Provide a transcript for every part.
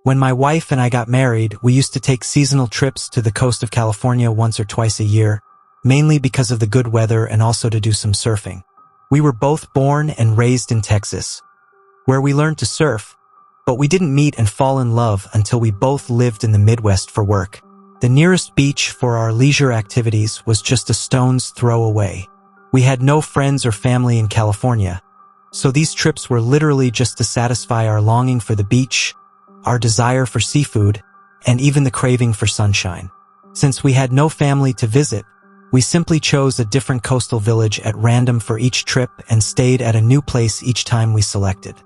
When my wife and I got married, we used to take seasonal trips to the coast of California once or twice a year, mainly because of the good weather and also to do some surfing. We were both born and raised in Texas, where we learned to surf, but we didn't meet and fall in love until we both lived in the Midwest for work. The nearest beach for our leisure activities was just a stone's throw away. We had no friends or family in California, so these trips were literally just to satisfy our longing for the beach, our desire for seafood, and even the craving for sunshine. Since we had no family to visit, we simply chose a different coastal village at random for each trip and stayed at a new place each time we selected.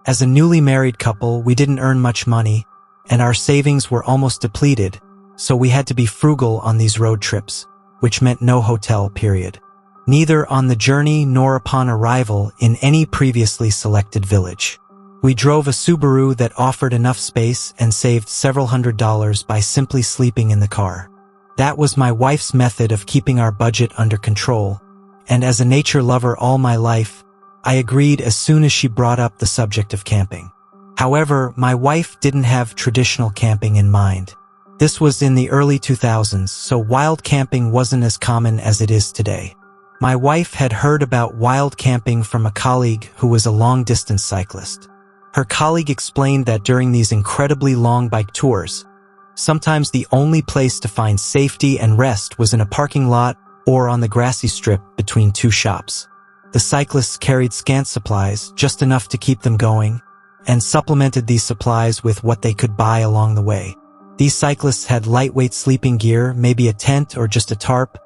As a newly married couple, we didn't earn much money, and our savings were almost depleted, so we had to be frugal on these road trips, which meant no hotel, period. Neither on the journey nor upon arrival in any previously selected village. We drove a Subaru that offered enough space and saved several $100s by simply sleeping in the car. That was my wife's method of keeping our budget under control, and as a nature lover all my life, I agreed as soon as she brought up the subject of camping. However, my wife didn't have traditional camping in mind. This was in the early 2000s, so wild camping wasn't as common as it is today. My wife had heard about wild camping from a colleague who was a long-distance cyclist. Her colleague explained that during these incredibly long bike tours, sometimes the only place to find safety and rest was in a parking lot or on the grassy strip between two shops. The cyclists carried scant supplies, just enough to keep them going, and supplemented these supplies with what they could buy along the way. These cyclists had lightweight sleeping gear, maybe a tent or just a tarp,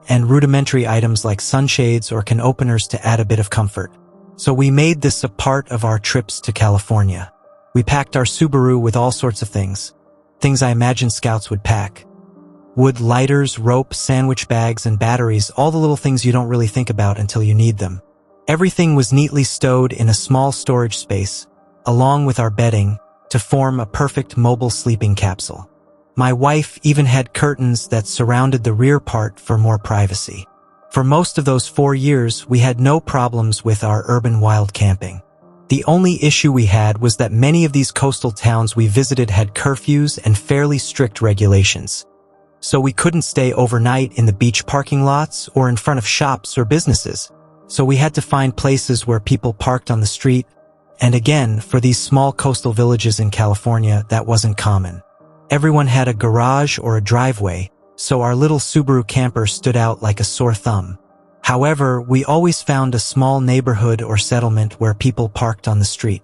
and rudimentary items like sunshades or can openers to add a bit of comfort. So we made this a part of our trips to California. We packed our Subaru with all sorts of things I imagine scouts would pack. Wood, lighters, rope, sandwich bags, and batteries, all the little things you don't really think about until you need them. Everything was neatly stowed in a small storage space, along with our bedding, to form a perfect mobile sleeping capsule. My wife even had curtains that surrounded the rear part for more privacy. For most of those 4 years, we had no problems with our urban wild camping. The only issue we had was that many of these coastal towns we visited had curfews and fairly strict regulations. So we couldn't stay overnight in the beach parking lots or in front of shops or businesses. So we had to find places where people parked on the street. And again, for these small coastal villages in California, that wasn't common. Everyone had a garage or a driveway, so our little Subaru camper stood out like a sore thumb. However, we always found a small neighborhood or settlement where people parked on the street.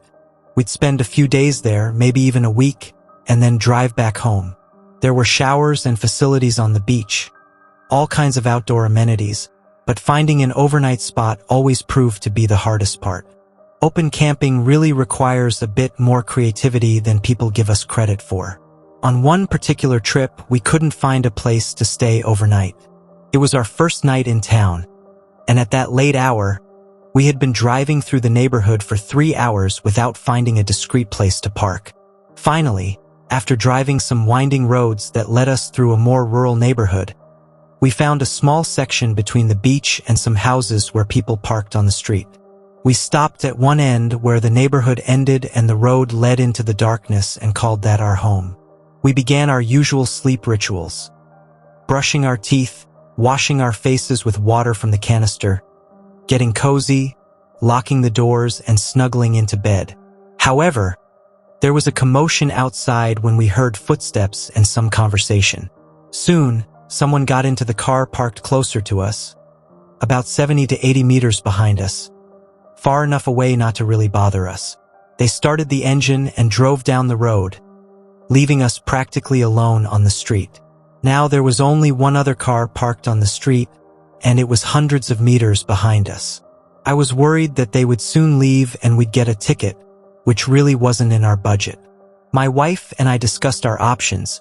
We'd spend a few days there, maybe even a week, and then drive back home. There were showers and facilities on the beach, all kinds of outdoor amenities, but finding an overnight spot always proved to be the hardest part. Open camping really requires a bit more creativity than people give us credit for. On one particular trip, we couldn't find a place to stay overnight. It was our first night in town, and at that late hour, we had been driving through the neighborhood for 3 hours without finding a discreet place to park. Finally, after driving some winding roads that led us through a more rural neighborhood, we found a small section between the beach and some houses where people parked on the street. We stopped at one end where the neighborhood ended and the road led into the darkness and called that our home. We began our usual sleep rituals, brushing our teeth, washing our faces with water from the canister, getting cozy, locking the doors, and snuggling into bed. However, there was a commotion outside when we heard footsteps and some conversation. Soon, someone got into the car parked closer to us, about 70 to 80 meters behind us, far enough away not to really bother us. They started the engine and drove down the road, leaving us practically alone on the street. Now there was only one other car parked on the street, and it was hundreds of meters behind us. I was worried that they would soon leave and we'd get a ticket, which really wasn't in our budget. My wife and I discussed our options,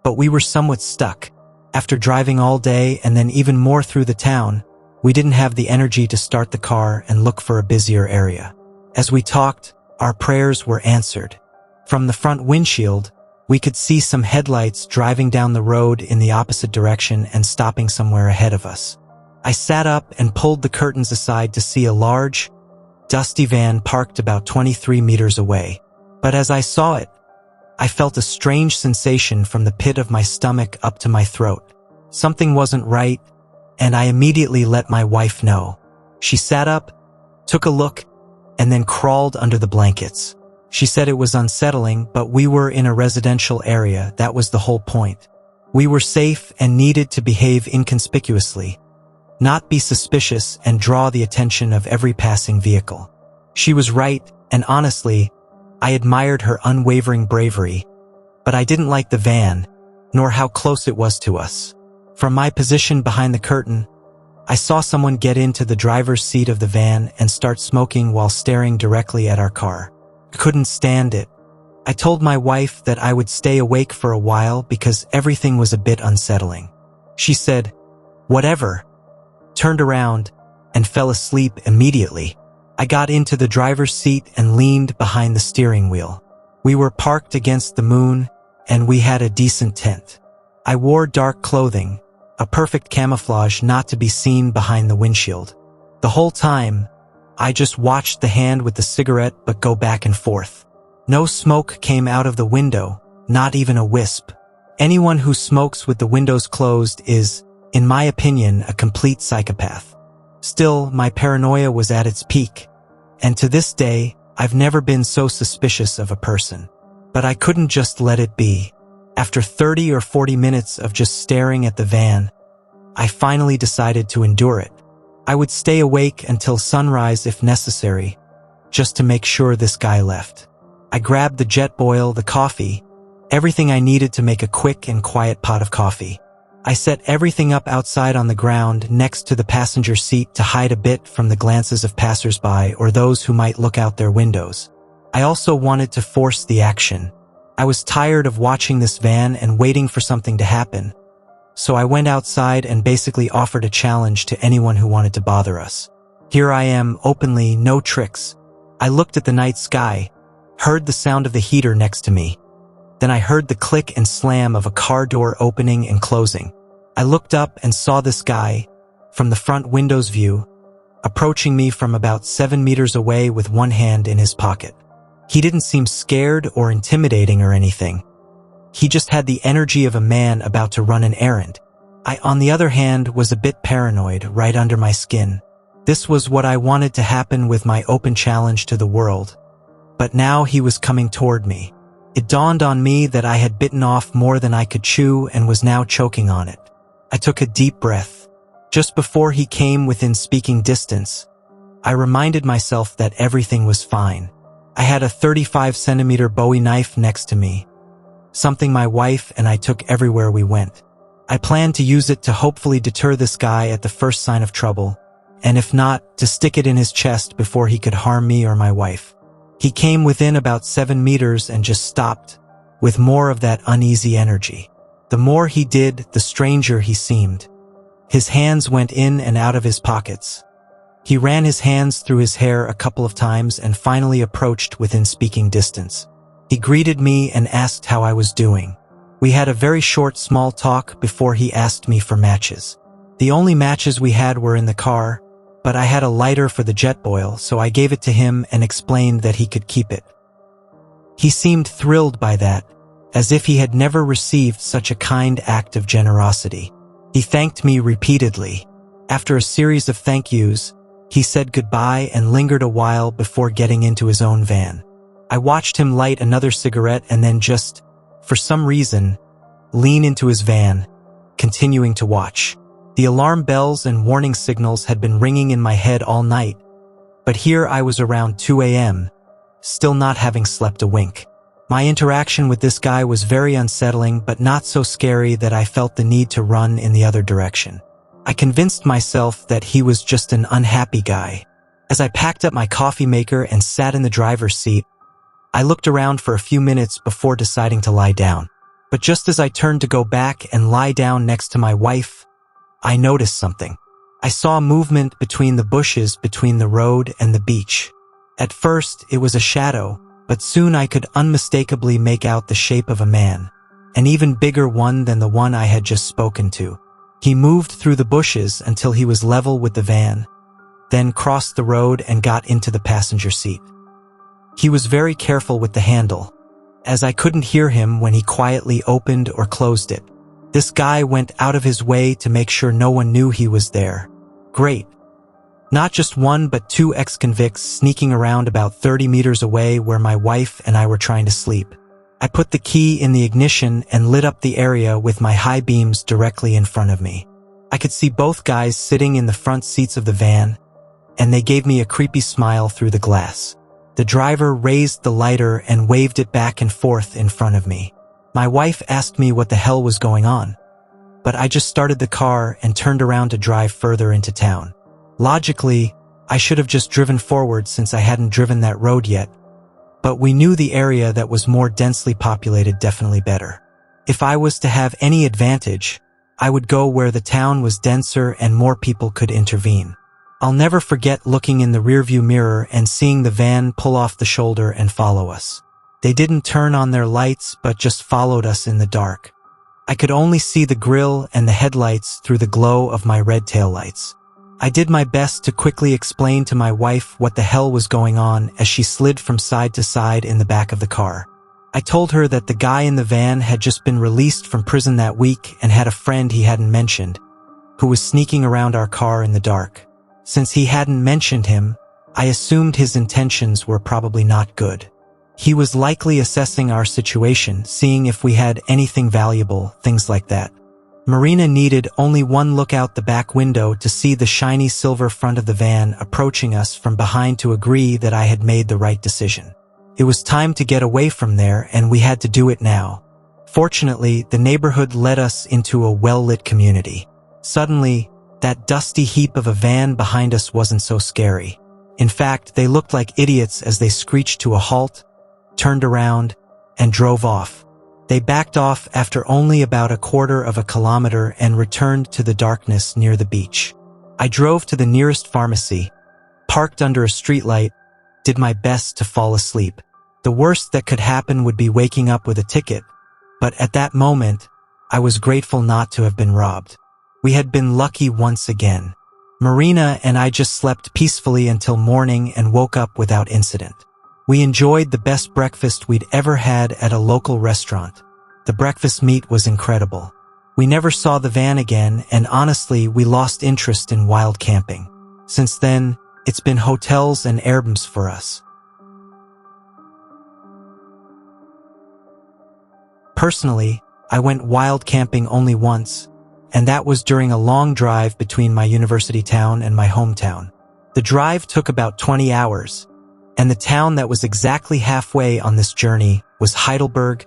but we were somewhat stuck. After driving all day and then even more through the town, we didn't have the energy to start the car and look for a busier area. As we talked, our prayers were answered. From the front windshield, we could see some headlights driving down the road in the opposite direction and stopping somewhere ahead of us. I sat up and pulled the curtains aside to see a large, dusty van parked about 23 meters away. But as I saw it, I felt a strange sensation from the pit of my stomach up to my throat. Something wasn't right, and I immediately let my wife know. She sat up, took a look, and then crawled under the blankets. She said it was unsettling, but we were in a residential area. That was the whole point. We were safe and needed to behave inconspicuously, not be suspicious and draw the attention of every passing vehicle. She was right, and honestly, I admired her unwavering bravery, but I didn't like the van, nor how close it was to us. From my position behind the curtain, I saw someone get into the driver's seat of the van and start smoking while staring directly at our car. I couldn't stand it. I told my wife that I would stay awake for a while because everything was a bit unsettling. She said, "Whatever," turned around, and fell asleep immediately. I got into the driver's seat and leaned behind the steering wheel. We were parked against the moon, and we had a decent tent. I wore dark clothing, a perfect camouflage not to be seen behind the windshield. The whole time, I just watched the hand with the cigarette but go back and forth. No smoke came out of the window, not even a wisp. Anyone who smokes with the windows closed is, in my opinion, a complete psychopath. Still, my paranoia was at its peak, and to this day, I've never been so suspicious of a person. But I couldn't just let it be. After 30 or 40 minutes of just staring at the van, I finally decided to endure it. I would stay awake until sunrise if necessary, just to make sure this guy left. I grabbed the Jetboil, the coffee, everything I needed to make a quick and quiet pot of coffee. I set everything up outside on the ground next to the passenger seat to hide a bit from the glances of passersby or those who might look out their windows. I also wanted to force the action. I was tired of watching this van and waiting for something to happen. So I went outside and basically offered a challenge to anyone who wanted to bother us. Here I am, openly, no tricks. I looked at the night sky, heard the sound of the heater next to me. Then I heard the click and slam of a car door opening and closing. I looked up and saw this guy, from the front window's view, approaching me from about 7 meters away with one hand in his pocket. He didn't seem scared or intimidating or anything. He just had the energy of a man about to run an errand. I, on the other hand, was a bit paranoid right under my skin. This was what I wanted to happen with my open challenge to the world. But now he was coming toward me. It dawned on me that I had bitten off more than I could chew and was now choking on it. I took a deep breath. Just before he came within speaking distance, I reminded myself that everything was fine. I had a 35-centimeter Bowie knife next to me, something my wife and I took everywhere we went. I planned to use it to hopefully deter this guy at the first sign of trouble, and if not, to stick it in his chest before he could harm me or my wife. He came within about 7 meters and just stopped, with more of that uneasy energy. The more he did, the stranger he seemed. His hands went in and out of his pockets. He ran his hands through his hair a couple of times and finally approached within speaking distance. He greeted me and asked how I was doing. We had a very short small talk before he asked me for matches. The only matches we had were in the car, but I had a lighter for the Jetboil, so I gave it to him and explained that he could keep it. He seemed thrilled by that, as if he had never received such a kind act of generosity. He thanked me repeatedly. After a series of thank yous, he said goodbye and lingered a while before getting into his own van. I watched him light another cigarette and then just, for some reason, lean into his van, continuing to watch. The alarm bells and warning signals had been ringing in my head all night, but here I was around 2 a.m., still not having slept a wink. My interaction with this guy was very unsettling but not so scary that I felt the need to run in the other direction. I convinced myself that he was just an unhappy guy. As I packed up my coffee maker and sat in the driver's seat, I looked around for a few minutes before deciding to lie down. But just as I turned to go back and lie down next to my wife, I noticed something. I saw movement between the bushes between the road and the beach. At first, it was a shadow, but soon I could unmistakably make out the shape of a man, an even bigger one than the one I had just spoken to. He moved through the bushes until he was level with the van, then crossed the road and got into the passenger seat. He was very careful with the handle, as I couldn't hear him when he quietly opened or closed it. This guy went out of his way to make sure no one knew he was there. Great. Not just one but two ex-convicts sneaking around about 30 meters away where my wife and I were trying to sleep. I put the key in the ignition and lit up the area with my high beams directly in front of me. I could see both guys sitting in the front seats of the van, and they gave me a creepy smile through the glass. The driver raised the lighter and waved it back and forth in front of me. My wife asked me what the hell was going on, but I just started the car and turned around to drive further into town. Logically, I should have just driven forward since I hadn't driven that road yet, but we knew the area that was more densely populated definitely better. If I was to have any advantage, I would go where the town was denser and more people could intervene. I'll never forget looking in the rearview mirror and seeing the van pull off the shoulder and follow us. They didn't turn on their lights but just followed us in the dark. I could only see the grille and the headlights through the glow of my red taillights. I did my best to quickly explain to my wife what the hell was going on as she slid from side to side in the back of the car. I told her that the guy in the van had just been released from prison that week and had a friend he hadn't mentioned, who was sneaking around our car in the dark. Since he hadn't mentioned him, I assumed his intentions were probably not good. He was likely assessing our situation, seeing if we had anything valuable, things like that. Marina needed only one look out the back window to see the shiny silver front of the van approaching us from behind to agree that I had made the right decision. It was time to get away from there, and we had to do it now. Fortunately, the neighborhood led us into a well-lit community. Suddenly, that dusty heap of a van behind us wasn't so scary. In fact, they looked like idiots as they screeched to a halt, turned around, and drove off. They backed off after only about a quarter of a kilometer and returned to the darkness near the beach. I drove to the nearest pharmacy, parked under a streetlight, did my best to fall asleep. The worst that could happen would be waking up with a ticket, but at that moment, I was grateful not to have been robbed. We had been lucky once again. Marina and I just slept peacefully until morning and woke up without incident. We enjoyed the best breakfast we'd ever had at a local restaurant. The breakfast meat was incredible. We never saw the van again, and honestly, we lost interest in wild camping. Since then, it's been hotels and Airbnbs for us. Personally, I went wild camping only once, and that was during a long drive between my university town and my hometown. The drive took about 20 hours, and the town that was exactly halfway on this journey was Heidelberg,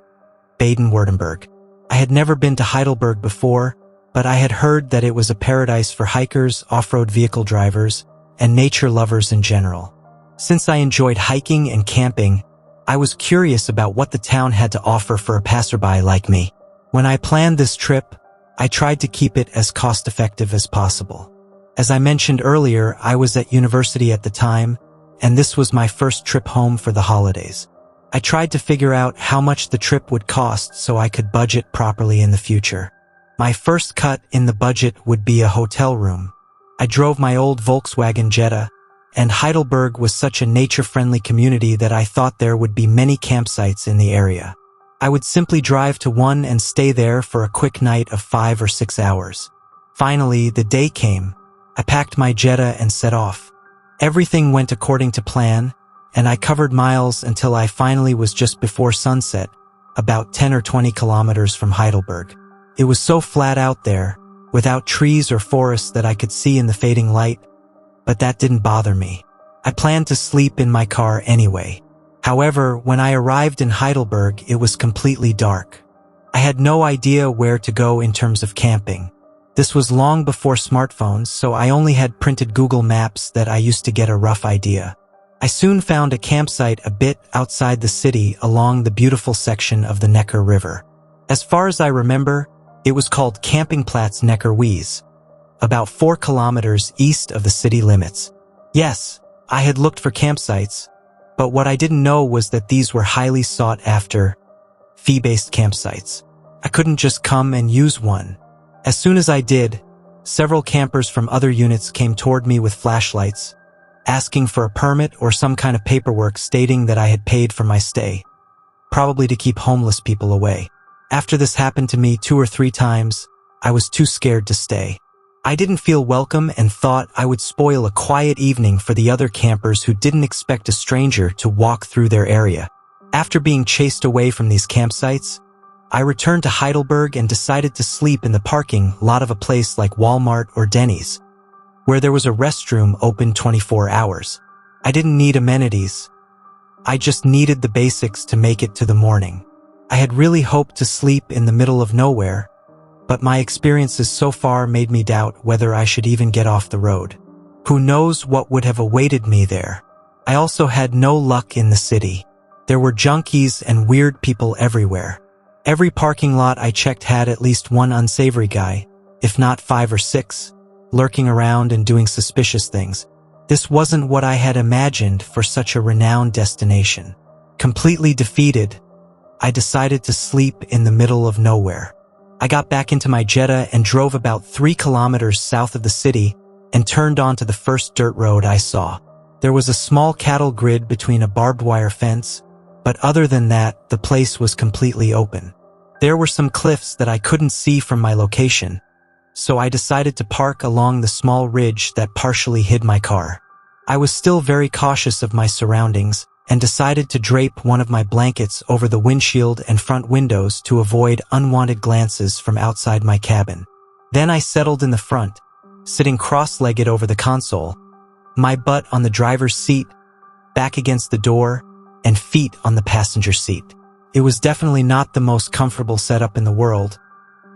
Baden-Württemberg. I had never been to Heidelberg before, but I had heard that it was a paradise for hikers, off-road vehicle drivers, and nature lovers in general. Since I enjoyed hiking and camping, I was curious about what the town had to offer for a passerby like me. When I planned this trip, I tried to keep it as cost-effective as possible. As I mentioned earlier, I was at university at the time, and this was my first trip home for the holidays. I tried to figure out how much the trip would cost so I could budget properly in the future. My first cut in the budget would be a hotel room. I drove my old Volkswagen Jetta, and Heidelberg was such a nature-friendly community that I thought there would be many campsites in the area. I would simply drive to one and stay there for a quick night of 5 or 6 hours. Finally, the day came. I packed my Jetta and set off. Everything went according to plan, and I covered miles until I finally was just before sunset, about 10 or 20 kilometers from Heidelberg. It was so flat out there, without trees or forests that I could see in the fading light, but that didn't bother me. I planned to sleep in my car anyway. However, when I arrived in Heidelberg, it was completely dark. I had no idea where to go in terms of camping. This was long before smartphones, so I only had printed Google Maps that I used to get a rough idea. I soon found a campsite a bit outside the city along the beautiful section of the Neckar River. As far as I remember, it was called Campingplatz Neckar-Wies, about 4 kilometers east of the city limits. Yes, I had looked for campsites, but what I didn't know was that these were highly sought after, fee-based campsites. I couldn't just come and use one. As soon as I did, several campers from other units came toward me with flashlights, asking for a permit or some kind of paperwork stating that I had paid for my stay. probably to keep homeless people away. After this happened to me 2 or 3 times, I was too scared to stay. I didn't feel welcome and thought I would spoil a quiet evening for the other campers who didn't expect a stranger to walk through their area. After being chased away from these campsites, I returned to Heidelberg and decided to sleep in the parking lot of a place like Walmart or Denny's, where there was a restroom open 24 hours. I didn't need amenities. I just needed the basics to make it to the morning. I had really hoped to sleep in the middle of nowhere, but my experiences so far made me doubt whether I should even get off the road. Who knows what would have awaited me there? I also had no luck in the city. There were junkies and weird people everywhere. Every parking lot I checked had at least one unsavory guy, if not 5 or 6, lurking around and doing suspicious things. This wasn't what I had imagined for such a renowned destination. Completely defeated, I decided to sleep in the middle of nowhere. I got back into my Jetta and drove about 3 kilometers south of the city and turned onto the first dirt road I saw. There was a small cattle grid between a barbed wire fence, but other than that, the place was completely open. There were some cliffs that I couldn't see from my location, so I decided to park along the small ridge that partially hid my car. I was still very cautious of my surroundings and decided to drape one of my blankets over the windshield and front windows to avoid unwanted glances from outside my cabin. Then I settled in the front, sitting cross-legged over the console, my butt on the driver's seat, back against the door, and feet on the passenger seat. It was definitely not the most comfortable setup in the world,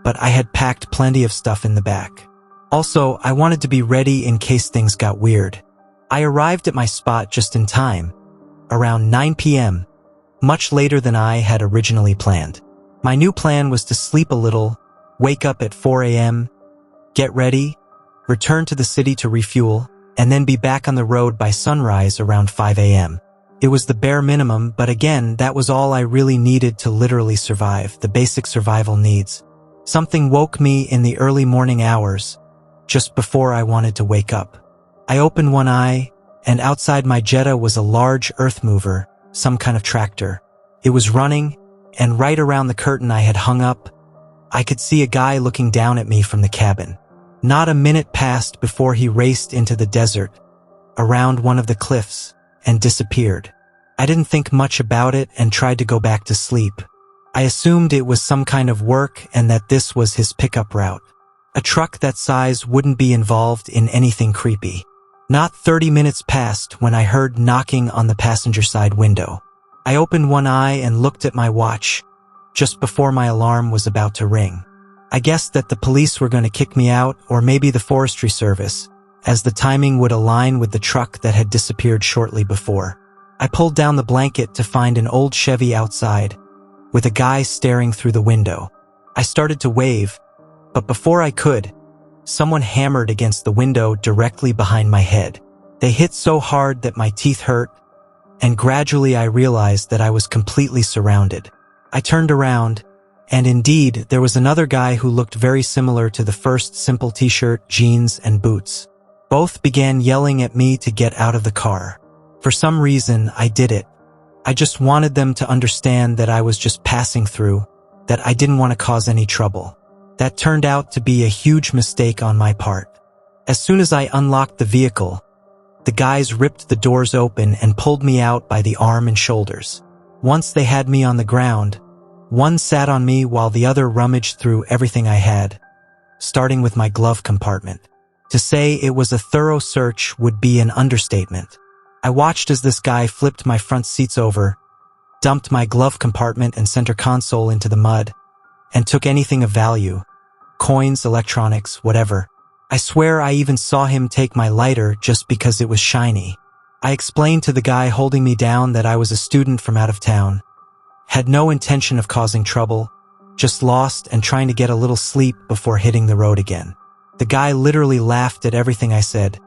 but I had packed plenty of stuff in the back. Also, I wanted to be ready in case things got weird. I arrived at my spot just in time, around 9 p.m., much later than I had originally planned. My new plan was to sleep a little, wake up at 4 a.m., get ready, return to the city to refuel, and then be back on the road by sunrise around 5 a.m. It was the bare minimum, but again, that was all I really needed to literally survive, the basic survival needs. Something woke me in the early morning hours, just before I wanted to wake up. I opened one eye, and outside my Jetta was a large earth mover, some kind of tractor. It was running, and right around the curtain I had hung up, I could see a guy looking down at me from the cabin. Not a minute passed before he raced into the desert, around one of the cliffs, and disappeared. I didn't think much about it and tried to go back to sleep. I assumed it was some kind of work and that this was his pickup route. A truck that size wouldn't be involved in anything creepy. Not 30 minutes passed when I heard knocking on the passenger side window. I opened one eye and looked at my watch, just before my alarm was about to ring. I guessed that the police were going to kick me out, or maybe the Forestry Service, as the timing would align with the truck that had disappeared shortly before. I pulled down the blanket to find an old Chevy outside, with a guy staring through the window. I started to wave, but before I could, someone hammered against the window directly behind my head. They hit so hard that my teeth hurt, and gradually I realized that I was completely surrounded. I turned around, and indeed, there was another guy who looked very similar to the first, simple t-shirt, jeans, and boots. Both began yelling at me to get out of the car. For some reason, I did it. I just wanted them to understand that I was just passing through, that I didn't want to cause any trouble. That turned out to be a huge mistake on my part. As soon as I unlocked the vehicle, the guys ripped the doors open and pulled me out by the arm and shoulders. Once they had me on the ground, one sat on me while the other rummaged through everything I had, starting with my glove compartment. To say it was a thorough search would be an understatement. I watched as this guy flipped my front seats over, dumped my glove compartment and center console into the mud, and took anything of value, coins, electronics, whatever. I swear I even saw him take my lighter just because it was shiny. I explained to the guy holding me down that I was a student from out of town, had no intention of causing trouble, just lost and trying to get a little sleep before hitting the road again. The guy literally laughed at everything I said,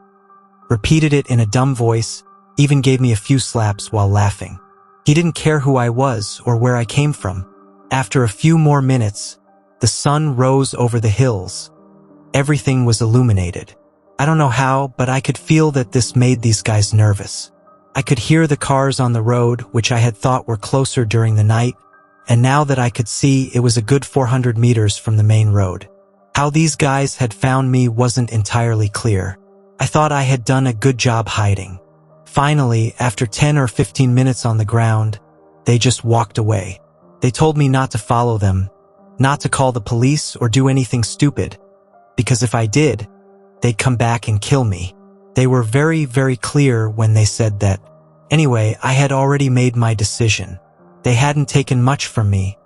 repeated it in a dumb voice, even gave me a few slaps while laughing. He didn't care who I was or where I came from. After a few more minutes, the sun rose over the hills. Everything was illuminated. I don't know how, but I could feel that this made these guys nervous. I could hear the cars on the road, which I had thought were closer during the night, and now that I could see, it was a good 400 meters from the main road. How these guys had found me wasn't entirely clear. I thought I had done a good job hiding. Finally, after 10 or 15 minutes on the ground, they just walked away. They told me not to follow them, not to call the police or do anything stupid, because if I did, they'd come back and kill me. They were very, very clear when they said that. Anyway, I had already made my decision. They hadn't taken much from me,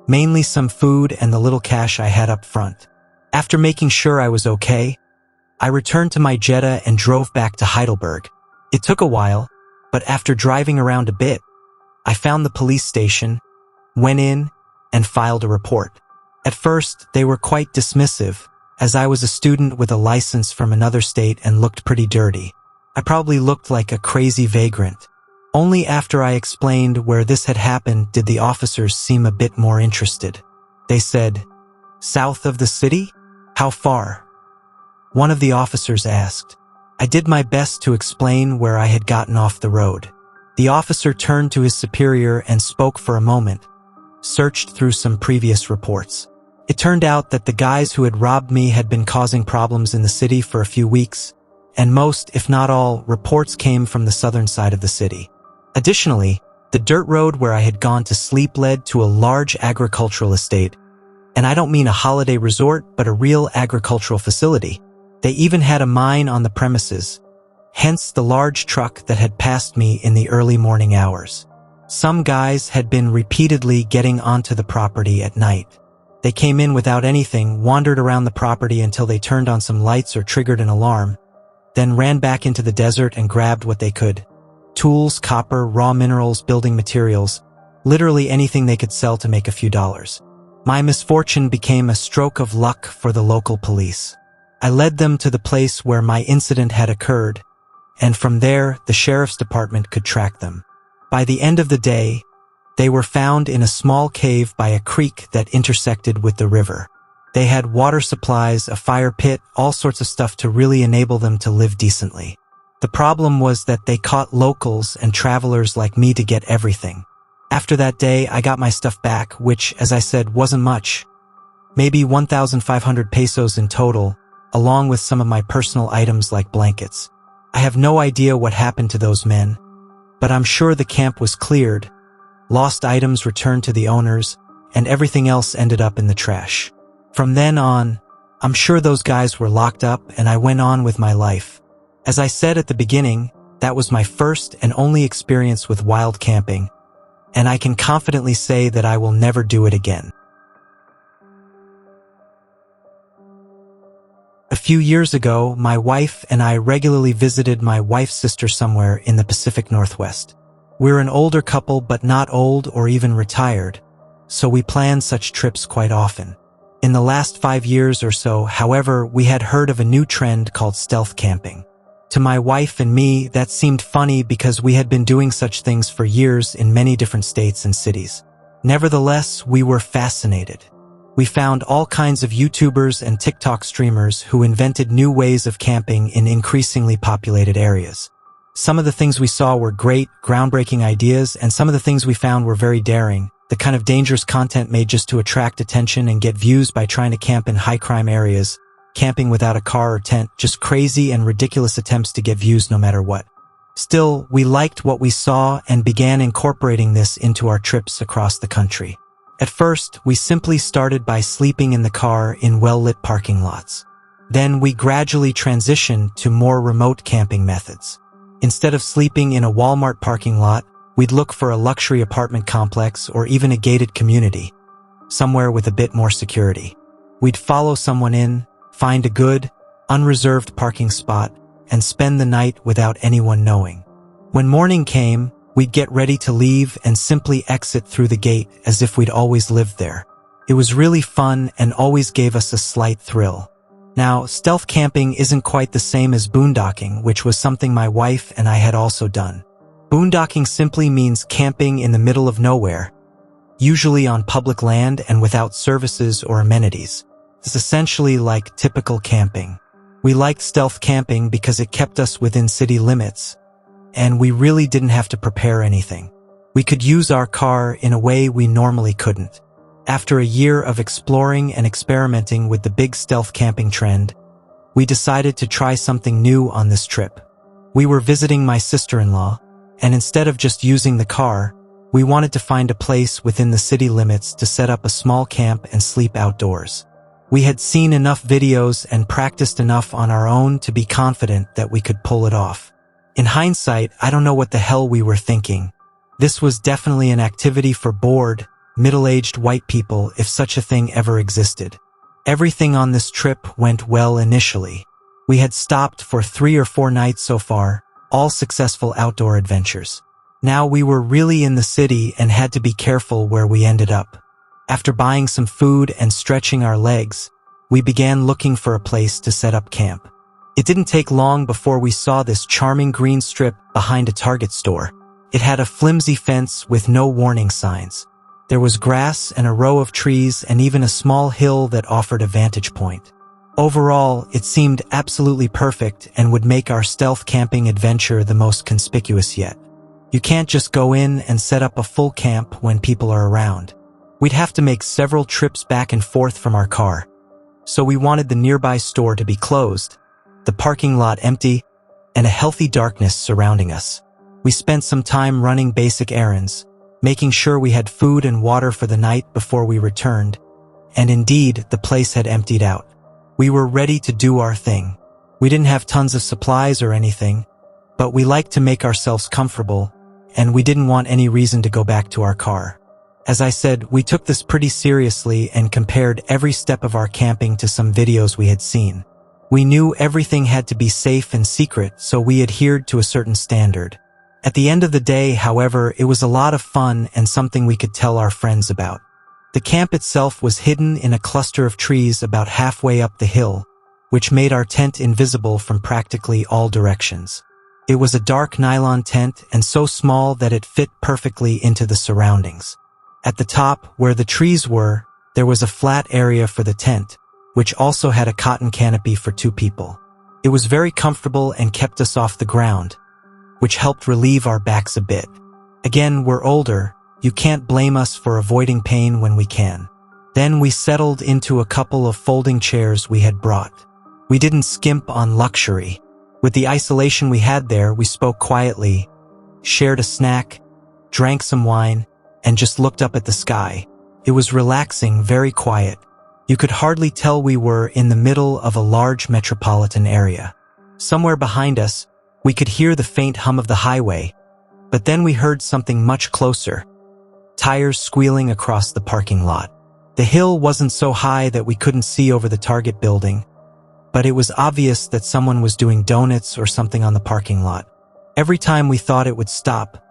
mainly some food and the little cash I had up front. After making sure I was okay, I returned to my Jetta and drove back to Heidelberg. It took a while, but after driving around a bit, I found the police station, went in, and filed a report. At first, they were quite dismissive, as I was a student with a license from another state and looked pretty dirty. I probably looked like a crazy vagrant. Only after I explained where this had happened did the officers seem a bit more interested. They said, "South of the city? How far?" One of the officers asked. I did my best to explain where I had gotten off the road. The officer turned to his superior and spoke for a moment, searched through some previous reports. It turned out that the guys who had robbed me had been causing problems in the city for a few weeks, and most, if not all, reports came from the southern side of the city. Additionally, the dirt road where I had gone to sleep led to a large agricultural estate, and I don't mean a holiday resort, but a real agricultural facility. They even had a mine on the premises, hence the large truck that had passed me in the early morning hours. Some guys had been repeatedly getting onto the property at night. They came in without anything, wandered around the property until they turned on some lights or triggered an alarm, then ran back into the desert and grabbed what they could. Tools, copper, raw minerals, building materials, literally anything they could sell to make a few dollars. My misfortune became a stroke of luck for the local police. I led them to the place where my incident had occurred, and from there, the sheriff's department could track them. By the end of the day, they were found in a small cave by a creek that intersected with the river. They had water supplies, a fire pit, all sorts of stuff to really enable them to live decently. The problem was that they caught locals and travelers like me to get everything. After that day, I got my stuff back, which, as I said, wasn't much. Maybe 1,500 pesos in total, along with some of my personal items like blankets. I have no idea what happened to those men, but I'm sure the camp was cleared, lost items returned to the owners, and everything else ended up in the trash. From then on, I'm sure those guys were locked up and I went on with my life. As I said at the beginning, that was my first and only experience with wild camping, and I can confidently say that I will never do it again. A few years ago, my wife and I regularly visited my wife's sister somewhere in the Pacific Northwest. We're an older couple, but not old or even retired, so we plan such trips quite often. In the last 5 years or so, however, we had heard of a new trend called stealth camping. To my wife and me, that seemed funny because we had been doing such things for years in many different states and cities. Nevertheless, we were fascinated. We found all kinds of YouTubers and TikTok streamers who invented new ways of camping in increasingly populated areas. Some of the things we saw were great, groundbreaking ideas, and some of the things we found were very daring, the kind of dangerous content made just to attract attention and get views by trying to camp in high-crime areas, camping without a car or tent, just crazy and ridiculous attempts to get views no matter what. Still, we liked what we saw and began incorporating this into our trips across the country. At first, we simply started by sleeping in the car in well-lit parking lots. Then we gradually transitioned to more remote camping methods. Instead of sleeping in a Walmart parking lot, we'd look for a luxury apartment complex or even a gated community, somewhere with a bit more security. We'd follow someone in, find a good, unreserved parking spot, and spend the night without anyone knowing. When morning came, we'd get ready to leave and simply exit through the gate as if we'd always lived there. It was really fun and always gave us a slight thrill. Now, stealth camping isn't quite the same as boondocking, which was something my wife and I had also done. Boondocking simply means camping in the middle of nowhere, usually on public land and without services or amenities. It's essentially like typical camping. We liked stealth camping because it kept us within city limits, and we really didn't have to prepare anything. We could use our car in a way we normally couldn't. After a year of exploring and experimenting with the big stealth camping trend, we decided to try something new on this trip. We were visiting my sister-in-law, and instead of just using the car, we wanted to find a place within the city limits to set up a small camp and sleep outdoors. We had seen enough videos and practiced enough on our own to be confident that we could pull it off. In hindsight, I don't know what the hell we were thinking. This was definitely an activity for bored, middle-aged white people if such a thing ever existed. Everything on this trip went well initially. We had stopped for 3 or 4 nights so far, all successful outdoor adventures. Now we were really in the city and had to be careful where we ended up. After buying some food and stretching our legs, we began looking for a place to set up camp. It didn't take long before we saw this charming green strip behind a Target store. It had a flimsy fence with no warning signs. There was grass and a row of trees and even a small hill that offered a vantage point. Overall, it seemed absolutely perfect and would make our stealth camping adventure the most conspicuous yet. You can't just go in and set up a full camp when people are around. We'd have to make several trips back and forth from our car. So we wanted the nearby store to be closed, the parking lot empty, and a healthy darkness surrounding us. We spent some time running basic errands, making sure we had food and water for the night before we returned, and indeed, the place had emptied out. We were ready to do our thing. We didn't have tons of supplies or anything, but we liked to make ourselves comfortable, and we didn't want any reason to go back to our car. As I said, we took this pretty seriously and compared every step of our camping to some videos we had seen. We knew everything had to be safe and secret, so we adhered to a certain standard. At the end of the day, however, it was a lot of fun and something we could tell our friends about. The camp itself was hidden in a cluster of trees about halfway up the hill, which made our tent invisible from practically all directions. It was a dark nylon tent and so small that it fit perfectly into the surroundings. At the top, where the trees were, there was a flat area for the tent, which also had a cotton canopy for 2 people. It was very comfortable and kept us off the ground, which helped relieve our backs a bit. Again, we're older. You can't blame us for avoiding pain when we can. Then we settled into a couple of folding chairs we had brought. We didn't skimp on luxury. With the isolation we had there, we spoke quietly, shared a snack, drank some wine, and just looked up at the sky. It was relaxing, very quiet. You could hardly tell we were in the middle of a large metropolitan area. Somewhere behind us, we could hear the faint hum of the highway, but then we heard something much closer. Tires squealing across the parking lot. The hill wasn't so high that we couldn't see over the Target building, but it was obvious that someone was doing donuts or something on the parking lot. Every time we thought it would stop,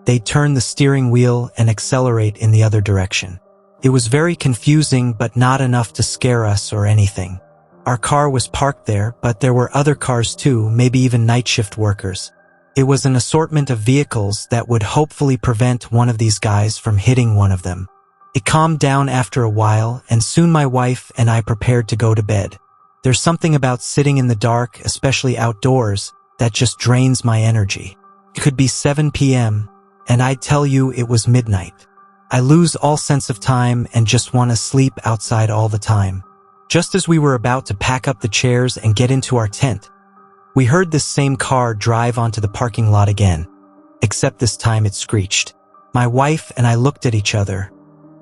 they'd turn the steering wheel and accelerate in the other direction. It was very confusing, but not enough to scare us or anything. Our car was parked there, but there were other cars too, maybe even night shift workers. It was an assortment of vehicles that would hopefully prevent one of these guys from hitting one of them. It calmed down after a while, and soon my wife and I prepared to go to bed. There's something about sitting in the dark, especially outdoors, that just drains my energy. It could be 7 p.m., and I'd tell you it was midnight. I lose all sense of time and just want to sleep outside all the time. Just as we were about to pack up the chairs and get into our tent, we heard this same car drive onto the parking lot again, except this time it screeched. My wife and I looked at each other.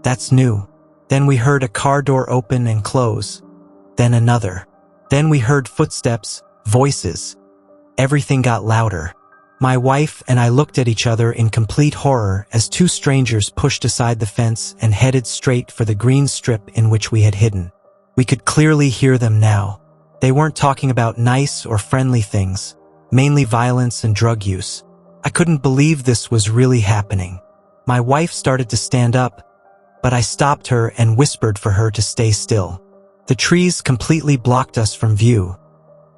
That's new. Then we heard a car door open and close. Then another. Then we heard footsteps, voices. Everything got louder. My wife and I looked at each other in complete horror as 2 strangers pushed aside the fence and headed straight for the green strip in which we had hidden. We could clearly hear them now. They weren't talking about nice or friendly things, mainly violence and drug use. I couldn't believe this was really happening. My wife started to stand up, but I stopped her and whispered for her to stay still. The trees completely blocked us from view.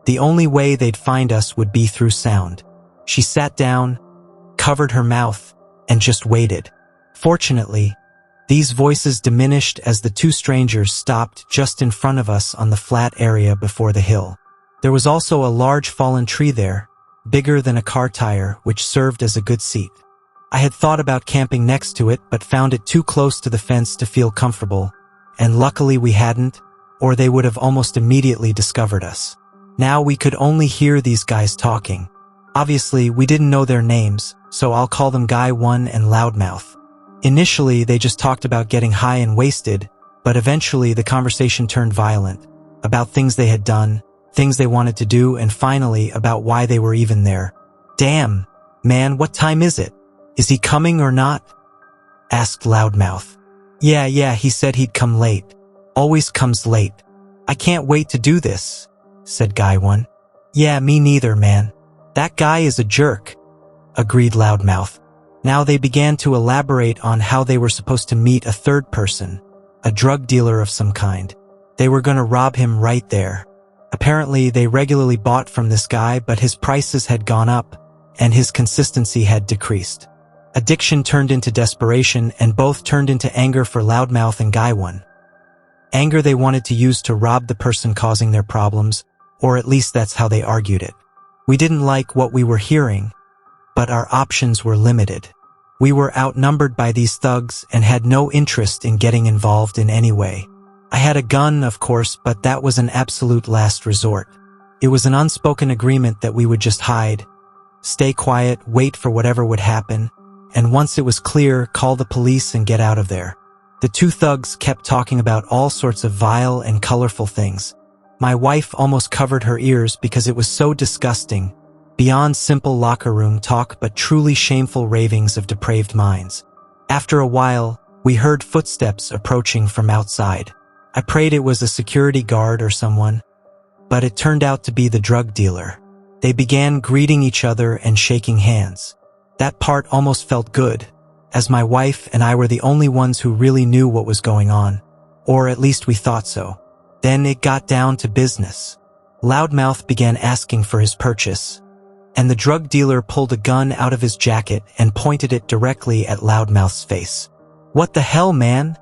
The only way they'd find us would be through sound. She sat down, covered her mouth, and just waited. Fortunately, these voices diminished as the 2 strangers stopped just in front of us on the flat area before the hill. There was also a large fallen tree there, bigger than a car tire, which served as a good seat. I had thought about camping next to it, but found it too close to the fence to feel comfortable, and luckily we hadn't, or they would have almost immediately discovered us. Now we could only hear these guys talking. Obviously, we didn't know their names, so I'll call them Guy 1 and Loudmouth. Initially, they just talked about getting high and wasted, but eventually the conversation turned violent, about things they had done, things they wanted to do, and finally about why they were even there. "Damn, man, what time is it? Is he coming or not?" asked Loudmouth. Yeah, he said he'd come late. Always comes late. "I can't wait to do this," said Guy 1. "Yeah, me neither, man. That guy is a jerk," agreed Loudmouth. Now they began to elaborate on how they were supposed to meet a third person, a drug dealer of some kind. They were going to rob him right there. Apparently, they regularly bought from this guy, but his prices had gone up, and his consistency had decreased. Addiction turned into desperation, and both turned into anger for Loudmouth and Guy 1. Anger they wanted to use to rob the person causing their problems, or at least that's how they argued it. We didn't like what we were hearing, but our options were limited. We were outnumbered by these thugs and had no interest in getting involved in any way. I had a gun, of course, but that was an absolute last resort. It was an unspoken agreement that we would just hide, stay quiet, wait for whatever would happen, and once it was clear, call the police and get out of there. The two thugs kept talking about all sorts of vile and colorful things. My wife almost covered her ears because it was so disgusting, beyond simple locker room talk but truly shameful ravings of depraved minds. After a while, we heard footsteps approaching from outside. I prayed it was a security guard or someone, but it turned out to be the drug dealer. They began greeting each other and shaking hands. That part almost felt good, as my wife and I were the only ones who really knew what was going on, or at least we thought so. Then it got down to business. Loudmouth began asking for his purchase, and the drug dealer pulled a gun out of his jacket and pointed it directly at Loudmouth's face. "What the hell, man?"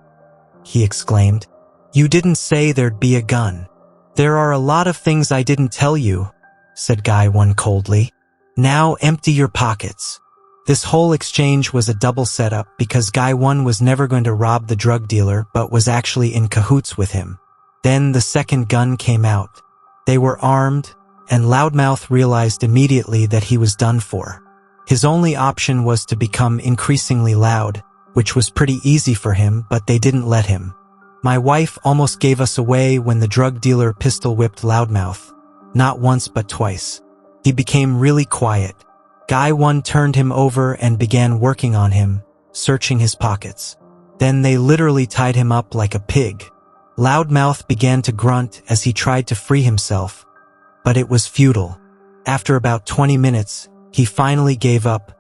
he exclaimed. "You didn't say there'd be a gun." "There are a lot of things I didn't tell you," said Guy 1 coldly. "Now empty your pockets." This whole exchange was a double setup because Guy 1 was never going to rob the drug dealer but was actually in cahoots with him. Then the second gun came out. They were armed, and Loudmouth realized immediately that he was done for. His only option was to become increasingly loud, which was pretty easy for him, but they didn't let him. My wife almost gave us away when the drug dealer pistol-whipped Loudmouth. Not once but twice. He became really quiet. Guy 1 turned him over and began working on him, searching his pockets. Then they literally tied him up like a pig. Loudmouth began to grunt as he tried to free himself, but it was futile. After about 20 minutes, he finally gave up,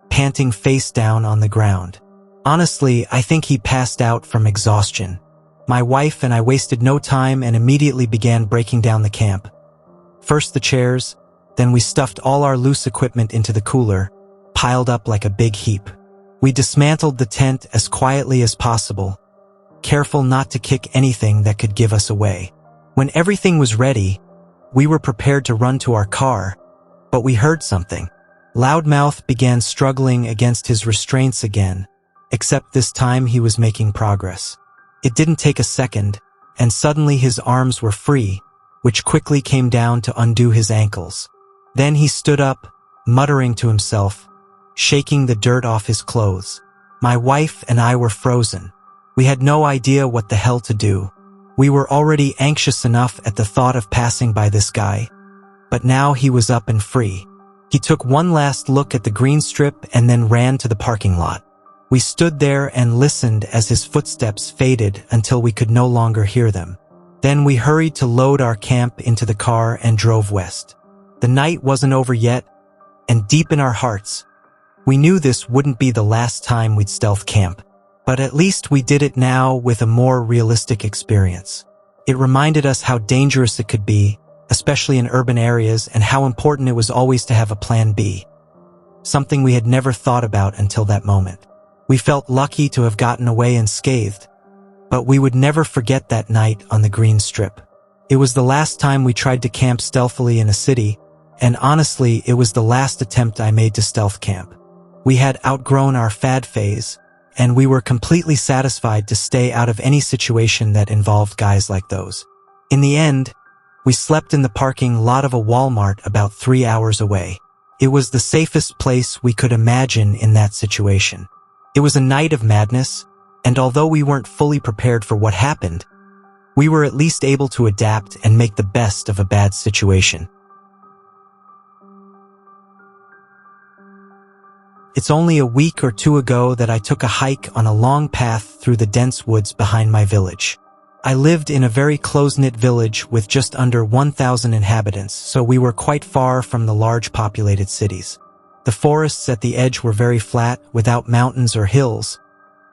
panting face down on the ground. Honestly, I think he passed out from exhaustion. My wife and I wasted no time and immediately began breaking down the camp. First the chairs, then we stuffed all our loose equipment into the cooler, piled up like a big heap. We dismantled the tent as quietly as possible, careful not to kick anything that could give us away. When everything was ready, we were prepared to run to our car, but we heard something. Loudmouth began struggling against his restraints again, except this time he was making progress. It didn't take a second, and suddenly his arms were free, which quickly came down to undo his ankles. Then he stood up, muttering to himself, shaking the dirt off his clothes. My wife and I were frozen. We had no idea what the hell to do. We were already anxious enough at the thought of passing by this guy, but now he was up and free. He took one last look at the green strip and then ran to the parking lot. We stood there and listened as his footsteps faded until we could no longer hear them. Then we hurried to load our camp into the car and drove west. The night wasn't over yet, and deep in our hearts, we knew this wouldn't be the last time we'd stealth camp. But at least we did it now with a more realistic experience. It reminded us how dangerous it could be, especially in urban areas, and how important it was always to have a plan B. Something we had never thought about until that moment. We felt lucky to have gotten away unscathed, but we would never forget that night on the green strip. It was the last time we tried to camp stealthily in a city, and honestly, it was the last attempt I made to stealth camp. We had outgrown our fad phase, and we were completely satisfied to stay out of any situation that involved guys like those. In the end, we slept in the parking lot of a Walmart about 3 hours away. It was the safest place we could imagine in that situation. It was a night of madness, and although we weren't fully prepared for what happened, we were at least able to adapt and make the best of a bad situation. It's only a week or two ago that I took a hike on a long path through the dense woods behind my village. I lived in a very close-knit village with just under 1,000 inhabitants, so we were quite far from the large populated cities. The forests at the edge were very flat, without mountains or hills,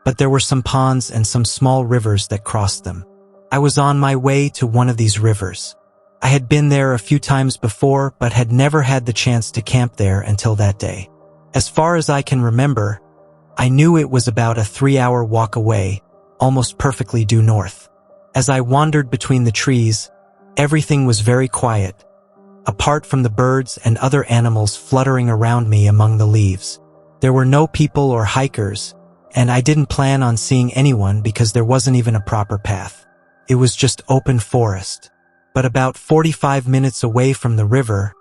but there were some ponds and some small rivers that crossed them. I was on my way to one of these rivers. I had been there a few times before, but had never had the chance to camp there until that day. As far as I can remember, I knew it was about a 3-hour walk away, almost perfectly due north. As I wandered between the trees, everything was very quiet, apart from the birds and other animals fluttering around me among the leaves. There were no people or hikers, and I didn't plan on seeing anyone because there wasn't even a proper path. It was just open forest. But about 45 minutes away from the river,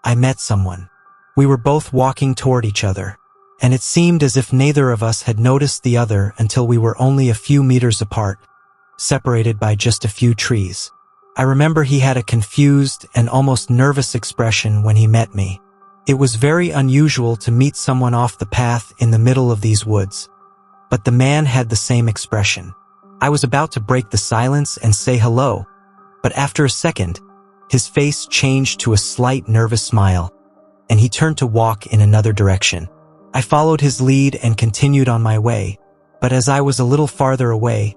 I met someone. We were both walking toward each other, and it seemed as if neither of us had noticed the other until we were only a few meters apart, separated by just a few trees. I remember he had a confused and almost nervous expression when he met me. It was very unusual to meet someone off the path in the middle of these woods, but the man had the same expression. I was about to break the silence and say hello, but after a second, his face changed to a slight nervous smile, and he turned to walk in another direction. I followed his lead and continued on my way, but as I was a little farther away,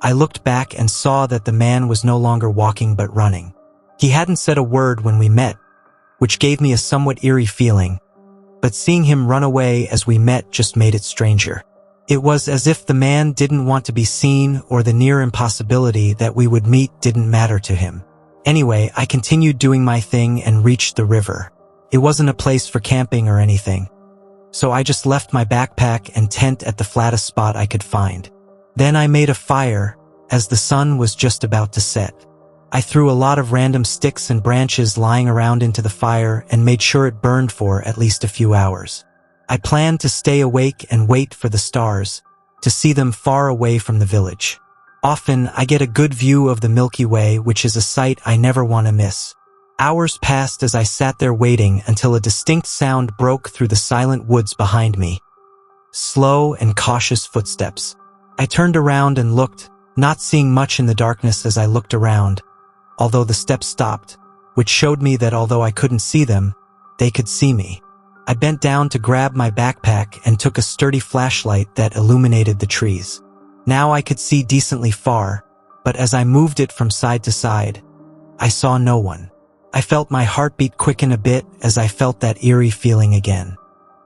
I looked back and saw that the man was no longer walking but running. He hadn't said a word when we met, which gave me a somewhat eerie feeling, but seeing him run away as we met just made it stranger. It was as if the man didn't want to be seen, or the near impossibility that we would meet didn't matter to him. Anyway, I continued doing my thing and reached the river. It wasn't a place for camping or anything, so I just left my backpack and tent at the flattest spot I could find. Then I made a fire, as the sun was just about to set. I threw a lot of random sticks and branches lying around into the fire and made sure it burned for at least a few hours. I planned to stay awake and wait for the stars, to see them far away from the village. Often, I get a good view of the Milky Way, which is a sight I never want to miss. Hours passed as I sat there waiting until a distinct sound broke through the silent woods behind me. Slow and cautious footsteps. I turned around and looked, not seeing much in the darkness as I looked around, although the steps stopped, which showed me that although I couldn't see them, they could see me. I bent down to grab my backpack and took a sturdy flashlight that illuminated the trees. Now I could see decently far, but as I moved it from side to side, I saw no one. I felt my heartbeat quicken a bit as I felt that eerie feeling again.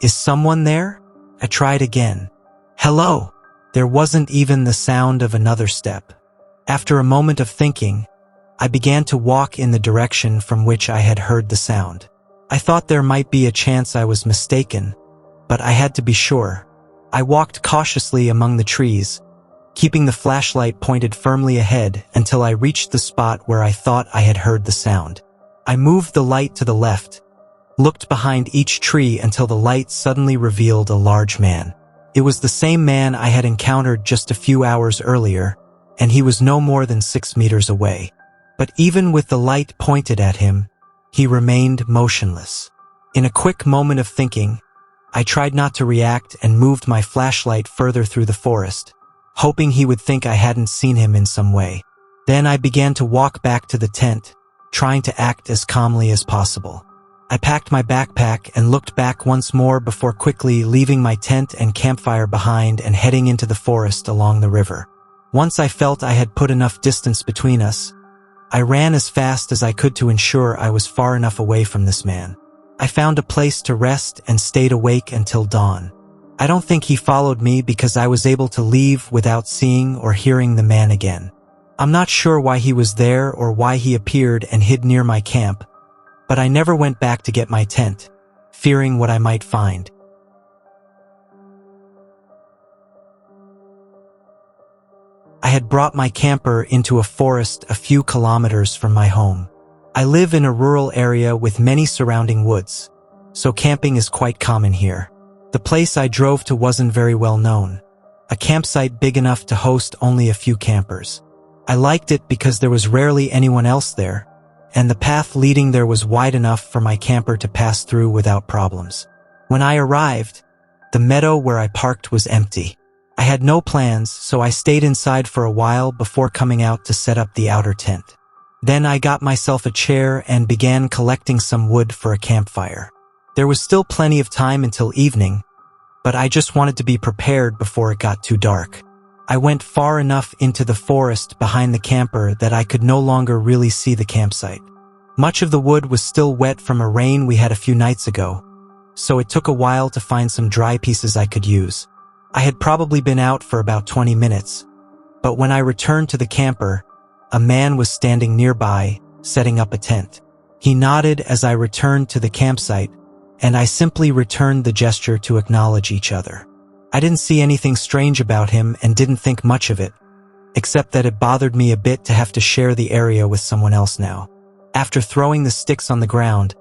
Is someone there? I tried again. Hello? There wasn't even the sound of another step. After a moment of thinking, I began to walk in the direction from which I had heard the sound. I thought there might be a chance I was mistaken, but I had to be sure. I walked cautiously among the trees, keeping the flashlight pointed firmly ahead until I reached the spot where I thought I had heard the sound. I moved the light to the left, looked behind each tree until the light suddenly revealed a large man. It was the same man I had encountered just a few hours earlier, and he was no more than 6 meters away. But even with the light pointed at him, he remained motionless. In a quick moment of thinking, I tried not to react and moved my flashlight further through the forest, hoping he would think I hadn't seen him in some way. Then I began to walk back to the tent, trying to act as calmly as possible. I packed my backpack and looked back once more before quickly leaving my tent and campfire behind and heading into the forest along the river. Once I felt I had put enough distance between us, I ran as fast as I could to ensure I was far enough away from this man. I found a place to rest and stayed awake until dawn. I don't think he followed me because I was able to leave without seeing or hearing the man again. I'm not sure why he was there or why he appeared and hid near my camp, but I never went back to get my tent, fearing what I might find. I had brought my camper into a forest a few kilometers from my home. I live in a rural area with many surrounding woods, so camping is quite common here. The place I drove to wasn't very well known, a campsite big enough to host only a few campers. I liked it because there was rarely anyone else there, and the path leading there was wide enough for my camper to pass through without problems. When I arrived, the meadow where I parked was empty. I had no plans, so I stayed inside for a while before coming out to set up the outer tent. Then I got myself a chair and began collecting some wood for a campfire. There was still plenty of time until evening, but I just wanted to be prepared before it got too dark. I went far enough into the forest behind the camper that I could no longer really see the campsite. Much of the wood was still wet from a rain we had a few nights ago, so it took a while to find some dry pieces I could use. I had probably been out for about 20 minutes, but when I returned to the camper, a man was standing nearby, setting up a tent. He nodded as I returned to the campsite, and I simply returned the gesture to acknowledge each other. I didn't see anything strange about him and didn't think much of it, except that it bothered me a bit to have to share the area with someone else now. After throwing the sticks on the ground,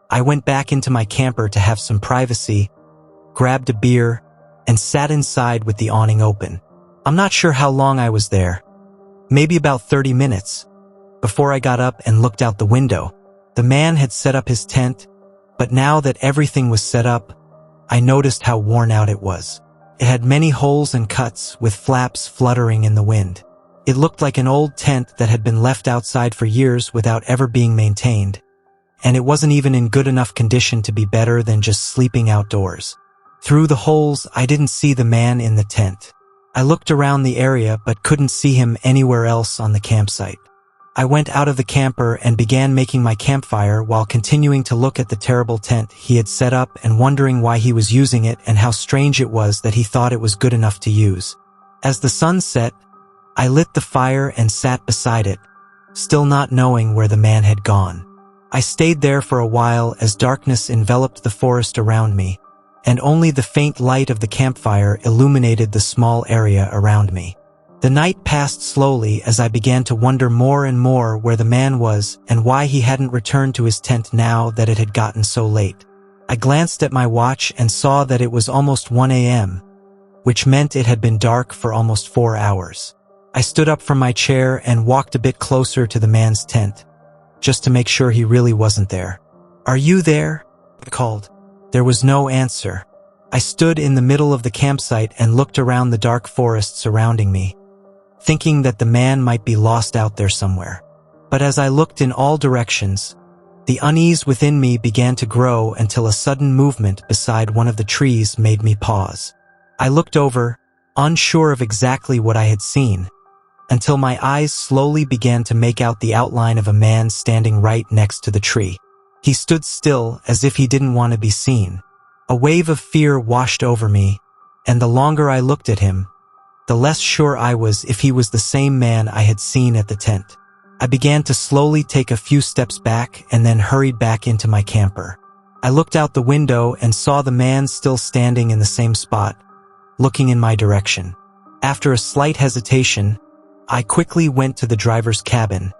I went back into my camper to have some privacy, grabbed a beer, and sat inside with the awning open. I'm not sure how long I was there, maybe about 30 minutes, before I got up and looked out the window. The man had set up his tent, but now that everything was set up, I noticed how worn out it was. It had many holes and cuts with flaps fluttering in the wind. It looked like an old tent that had been left outside for years without ever being maintained, and it wasn't even in good enough condition to be better than just sleeping outdoors. Through the holes, I didn't see the man in the tent. I looked around the area but couldn't see him anywhere else on the campsite. I went out of the camper and began making my campfire while continuing to look at the terrible tent he had set up and wondering why he was using it and how strange it was that he thought it was good enough to use. As the sun set, I lit the fire and sat beside it, still not knowing where the man had gone. I stayed there for a while as darkness enveloped the forest around me, and only the faint light of the campfire illuminated the small area around me. The night passed slowly as I began to wonder more and more where the man was and why he hadn't returned to his tent now that it had gotten so late. I glanced at my watch and saw that it was almost 1 a.m., which meant it had been dark for almost 4 hours. I stood up from my chair and walked a bit closer to the man's tent, just to make sure he really wasn't there. "Are you there?" I called. There was no answer. I stood in the middle of the campsite and looked around the dark forest surrounding me, thinking that the man might be lost out there somewhere. But as I looked in all directions, the unease within me began to grow until a sudden movement beside one of the trees made me pause. I looked over, unsure of exactly what I had seen, until my eyes slowly began to make out the outline of a man standing right next to the tree. He stood still as if he didn't want to be seen. A wave of fear washed over me, and the longer I looked at him, the less sure I was if he was the same man I had seen at the tent. I began to slowly take a few steps back and then hurried back into my camper. I looked out the window and saw the man still standing in the same spot, looking in my direction. After a slight hesitation, I quickly went to the driver's cabin,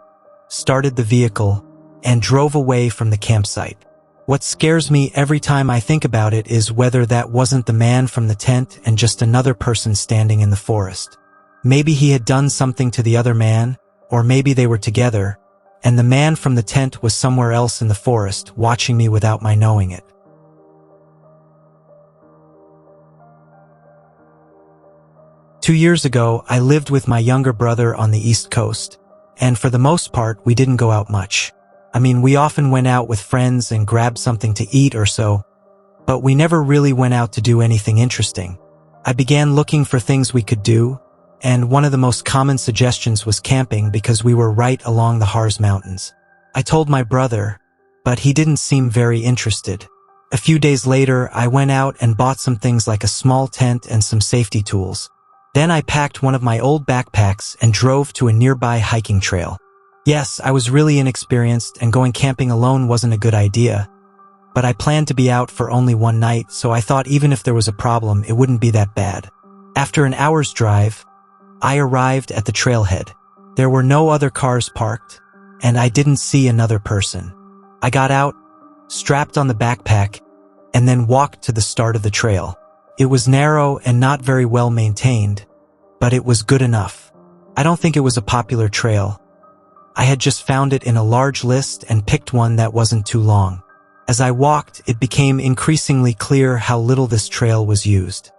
started the vehicle, and drove away from the campsite. What scares me every time I think about it is whether that wasn't the man from the tent and just another person standing in the forest. Maybe he had done something to the other man, or maybe they were together, and the man from the tent was somewhere else in the forest watching me without my knowing it. Two years ago, I lived with my younger brother on the East Coast, and for the most part, we didn't go out much. I mean, we often went out with friends and grabbed something to eat or so, but we never really went out to do anything interesting. I began looking for things we could do, and one of the most common suggestions was camping because we were right along the Harz Mountains. I told my brother, but he didn't seem very interested. A few days later, I went out and bought some things like a small tent and some safety tools. Then I packed one of my old backpacks and drove to a nearby hiking trail. Yes, I was really inexperienced and going camping alone wasn't a good idea, but I planned to be out for only one night, so I thought even if there was a problem, it wouldn't be that bad. After an hour's drive, I arrived at the trailhead. There were no other cars parked, and I didn't see another person. I got out, strapped on the backpack, and then walked to the start of the trail. It was narrow and not very well maintained, but it was good enough. I don't think it was a popular trail. I had just found it in a large list and picked one that wasn't too long. As I walked, it became increasingly clear how little this trail was used.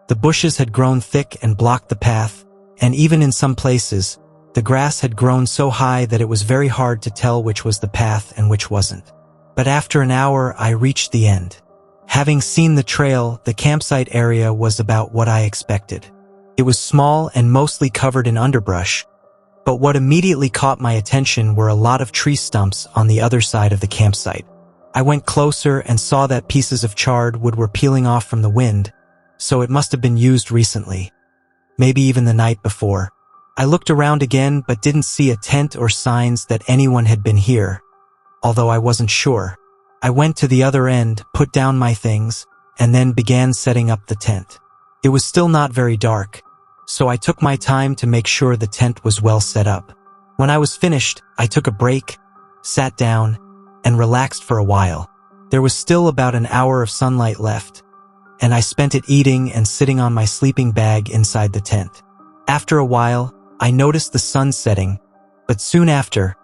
The bushes had grown thick and blocked the path, and even in some places, the grass had grown so high that it was very hard to tell which was the path and which wasn't. But after an hour, I reached the end. Having seen the trail, the campsite area was about what I expected. It was small and mostly covered in underbrush, but what immediately caught my attention were a lot of tree stumps on the other side of the campsite. I went closer and saw that pieces of charred wood were peeling off from the wind, so it must have been used recently, maybe even the night before. I looked around again but didn't see a tent or signs that anyone had been here, although I wasn't sure. I went to the other end, put down my things, and then began setting up the tent. It was still not very dark, so I took my time to make sure the tent was well set up. When I was finished, I took a break, sat down, and relaxed for a while. There was still about an hour of sunlight left, and I spent it eating and sitting on my sleeping bag inside the tent. After a while, I noticed the sun setting, but soon after,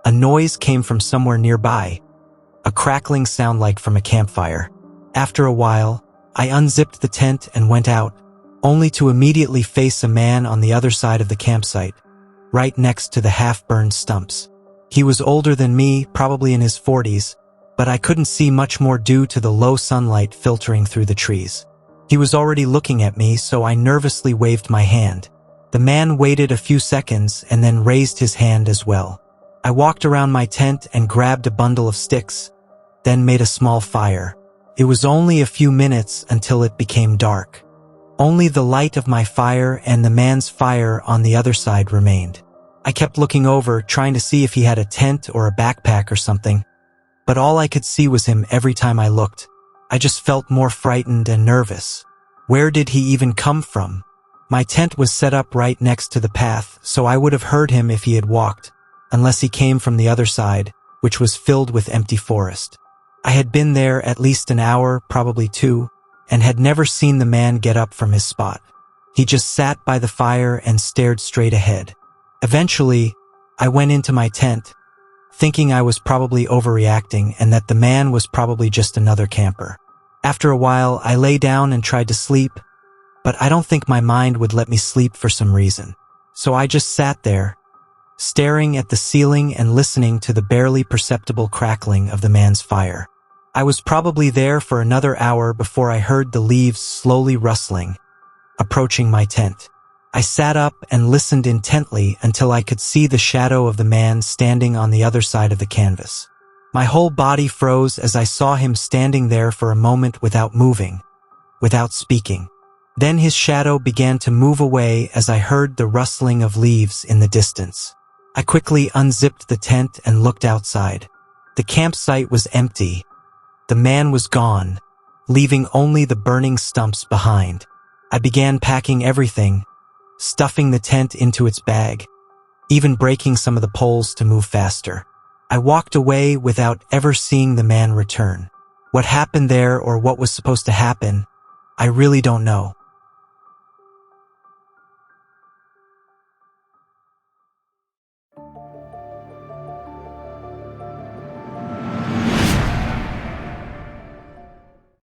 a noise came from somewhere nearby, a crackling sound like from a campfire. After a while, I unzipped the tent and went out, only to immediately face a man on the other side of the campsite, right next to the half-burned stumps. He was older than me, probably in his 40s, but I couldn't see much more due to the low sunlight filtering through the trees. He was already looking at me, so I nervously waved my hand. The man waited a few seconds and then raised his hand as well. I walked around my tent and grabbed a bundle of sticks, then made a small fire. It was only a few minutes until it became dark. Only the light of my fire and the man's fire on the other side remained. I kept looking over, trying to see if he had a tent or a backpack or something, but all I could see was him every time I looked. I just felt more frightened and nervous. Where did he even come from? My tent was set up right next to the path, so I would have heard him if he had walked, unless he came from the other side, which was filled with empty forest. I had been there at least an hour, probably two, and had never seen the man get up from his spot. He just sat by the fire and stared straight ahead. Eventually, I went into my tent, thinking I was probably overreacting and that the man was probably just another camper. After a while, I lay down and tried to sleep, but I don't think my mind would let me sleep for some reason. So I just sat there, staring at the ceiling and listening to the barely perceptible crackling of the man's fire. I was probably there for another hour before I heard the leaves slowly rustling, approaching my tent. I sat up and listened intently until I could see the shadow of the man standing on the other side of the canvas. My whole body froze as I saw him standing there for a moment without moving, without speaking. Then his shadow began to move away as I heard the rustling of leaves in the distance. I quickly unzipped the tent and looked outside. The campsite was empty. The man was gone, leaving only the burning stumps behind. I began packing everything, stuffing the tent into its bag, even breaking some of the poles to move faster. I walked away without ever seeing the man return. What happened there or what was supposed to happen, I really don't know.